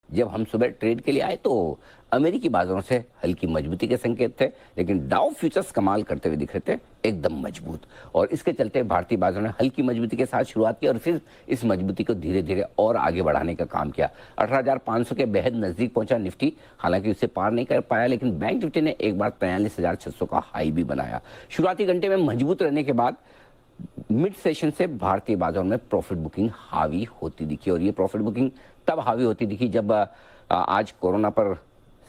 जब हम सुबह ट्रेड के लिए आए तो अमेरिकी बाजारों से हल्की मजबूती के संकेत थे, लेकिन डाउ फ्यूचर्स कमाल करते हुए दिख रहे थे, एकदम मजबूत। और इसके चलते भारतीय बाजारों ने हल्की मजबूती के साथ शुरुआत की और फिर इस मजबूती को धीरे धीरे और आगे बढ़ाने का काम किया। 18,500 के बेहद नजदीक पहुंचा निफ्टी, हालांकि उसे पार नहीं कर पाया, लेकिन बैंक निफ्टी ने एक बार 43,600 का हाई भी बनाया। शुरुआती घंटे में मजबूत रहने के बाद मिड सेशन से भारतीय बाजारों में प्रॉफिट बुकिंग हावी होती दिखी, और ये प्रॉफिट बुकिंग तब हावी होती दिखी जब आज कोरोना पर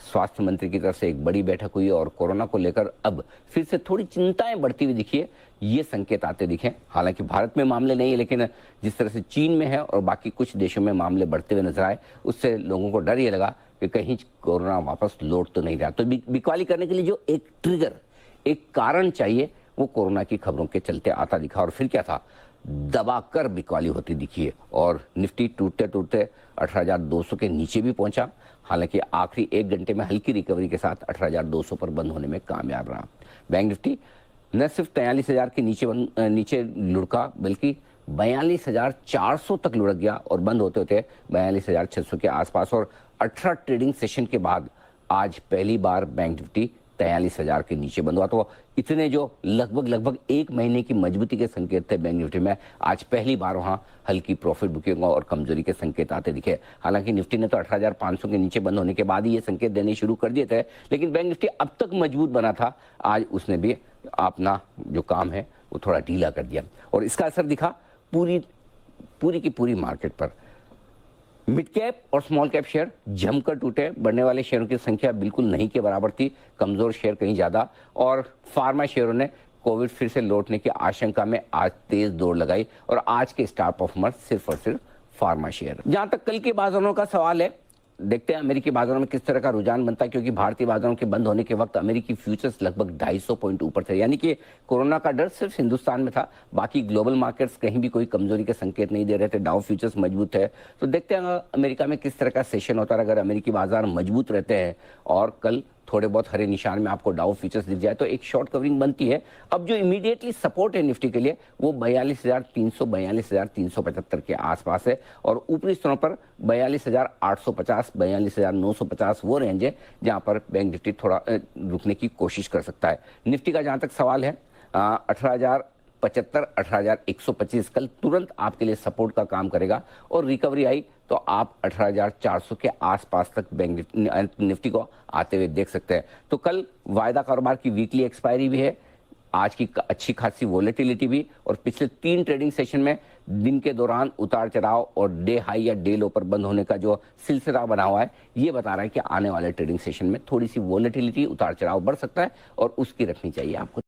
स्वास्थ्य मंत्री की तरफ से एक बड़ी बैठक हुई और कोरोना को लेकर अब फिर से थोड़ी चिंताएं बढ़ती हुई दिखी है, ये संकेत आते दिखे। हालांकि भारत में मामले नहीं है, लेकिन जिस तरह से चीन में है और बाकी कुछ देशों में मामले बढ़ते हुए नजर आए, उससे लोगों को डर ये लगा कि कहीं कोरोना वापस लौट तो नहीं रहा। तो बिकवाली करने के लिए जो एक ट्रिगर, एक कारण चाहिए, वो कोरोना की खबरों के चलते आता दिखा। और फिर क्या था, दबाकर बिकवाली होती दिखी है और निफ्टी टूटते टूटते 18,200 के नीचे भी पहुंचा। हालांकि आखिरी एक घंटे में हल्की रिकवरी के साथ 18,200 पर बंद होने में कामयाब रहा। बैंक निफ्टी न सिर्फ 43,000 के नीचे लुढ़का, बल्कि 42,400 तक लुढ़क गया और बंद होते होते 42,600 के आसपास। और 18 ट्रेडिंग सेशन के बाद आज पहली बार बैंक निफ्टी 43,000 के नीचे बंद हुआ। तो इतने जो लगभग एक महीने की मजबूती के संकेत थे बैंक निफ्टी में, आज पहली बार वहां हल्की प्रॉफिट बुकिंग और कमजोरी के संकेत आते दिखे। हालांकि निफ्टी ने तो 18,500 के नीचे बंद होने के बाद ही ये संकेत देने शुरू कर दिए थे, लेकिन बैंक निफ्टी अब तक मजबूत बना था, आज उसने भी अपना जो काम है वो थोड़ा ढीला कर दिया और इसका असर दिखा पूरी की पूरी मार्केट पर। मिड कैप और स्मॉल कैप शेयर जमकर टूटे, बढ़ने वाले शेयरों की संख्या बिल्कुल नहीं के बराबर थी, कमजोर शेयर कहीं ज्यादा। और फार्मा शेयरों ने कोविड फिर से लौटने की आशंका में आज तेज दौड़ लगाई और आज के स्टार परफॉर्मर सिर्फ और सिर्फ फार्मा शेयर। जहां तक कल के बाजारों का सवाल है, देखते हैं अमेरिकी बाजारों में किस तरह का रुझान बनता है, क्योंकि भारतीय बाजारों के बंद होने के वक्त अमेरिकी फ्यूचर्स लगभग 250 पॉइंट ऊपर थे। यानी कि कोरोना का डर सिर्फ हिंदुस्तान में था, बाकी ग्लोबल मार्केट्स कहीं भी कोई कमजोरी के संकेत नहीं दे रहे थे, डाउ फ्यूचर्स मजबूत है। तो देखते हैं अमेरिका में किस तरह का सेशन होता है। अगर अमेरिकी बाजार मजबूत रहते हैं और कल थोड़े बहुत हरे निशान में आपको डाउ फ्यूचर्स दिख जाए तो एक शॉर्ट कवरिंग बनती है। अब जो इमीडिएटली सपोर्ट है निफ्टी के लिए वो 42,300 42,375 के आसपास है और ऊपरी स्तरों पर 42,850 42,950 वो रेंज है जहां पर बैंक निफ्टी थोड़ा रुकने की कोशिश कर सकता है। निफ्टी का जहां तक सवाल है 18,075 18,125 कल तुरंत आपके लिए सपोर्ट का काम करेगा और रिकवरी आई तो आप 18,400 के आसपास तक बैंक निफ्टी को आते हुए देख सकते हैं। तो कल वायदा कारोबार की वीकली एक्सपायरी भी है, आज की अच्छी खासी वोलेटिलिटी भी, और पिछले 3 ट्रेडिंग सेशन में दिन के दौरान उतार चढ़ाव और डे हाई या डे लो पर बंद होने का जो सिलसिला बना हुआ है, ये बता रहा है कि आने वाले ट्रेडिंग सेशन में थोड़ी सी वोलेटिलिटी, उतार चढ़ाव बढ़ सकता है और उसकी रखनी चाहिए आपको